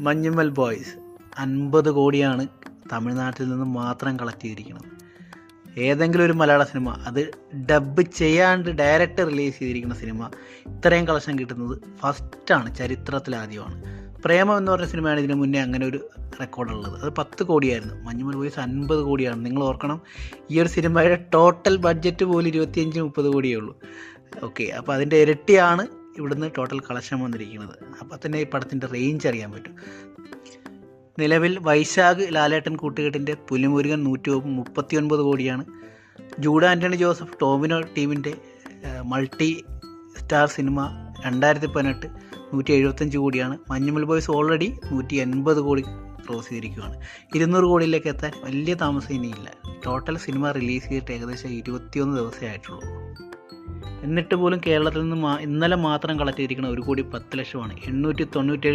Manjummel boys 50 കോടിയാണ് തമിഴ്നാട്ടിൽ നിന്ന് മാത്രം കളക്ട് ചെയ്തിരിക്കുന്നത്. ഏതെങ്കിലും ഒരു മലയാള സിനിമ, അത് ഡബ് ചെയ്യാണ്ട് ഡയറക്റ്റ് റിലീസ് ചെയ്തിരിക്കുന്ന സിനിമ ഇത്രയും കളക്ഷൻ കിട്ടുന്നത് ഫസ്റ്റാണ്, ചരിത്രത്തിലാദ്യമാണ്. പ്രേമം എന്ന് പറഞ്ഞ സിനിമയാണ് ഇതിന് മുന്നേ അങ്ങനെ ഒരു റെക്കോർഡുള്ളത്. അത് 10 കോടിയായിരുന്നു. മഞ്ഞുമ്മൽ ബോയ്സ് 50 കോടിയാണ്. നിങ്ങൾ ഓർക്കണം, ഈ ഒരു സിനിമയുടെ ടോട്ടൽ ബഡ്ജറ്റ് പോലും 25-30 കോടിയേ ഉള്ളൂ. ഓക്കെ, അപ്പോൾ അതിൻ്റെ ഇരട്ടിയാണ് ഇവിടുന്ന് ടോട്ടൽ കളക്ഷൻ വന്നിരിക്കുന്നത്. അപ്പോൾ തന്നെ ഈ പടത്തിൻ്റെ റേഞ്ച് അറിയാൻ പറ്റും. നിലവിൽ വൈശാഖ് ലാലേട്ടൻ കൂട്ടുകെട്ടിൻ്റെ പുലിമുരുകൻ 139 കോടിയാണ്. ജൂഡ് ആൻ്റണി ജോസഫ് ടോമിനോ ടീമിൻ്റെ മൾട്ടി സ്റ്റാർ സിനിമ 2018 175 കോടിയാണ്. മഞ്ഞുമ്മൽ ബോയ്സ് ഓൾറെഡി 180 കോടി ക്രോസ് ചെയ്തിരിക്കുകയാണ്. 200 കോടിയിലേക്ക് എത്താൻ വലിയ താമസം ഇനിയില്ല. ടോട്ടൽ സിനിമ റിലീസ് ചെയ്തിട്ട് ഏകദേശം 21 ദിവസമേ ആയിട്ടുള്ളൂ. എന്നിട്ട് പോലും കേരളത്തിൽ നിന്ന് ഇന്നലെ മാത്രം കളക്ട് ചെയ്തിരിക്കുന്ന 1,10,00,000 897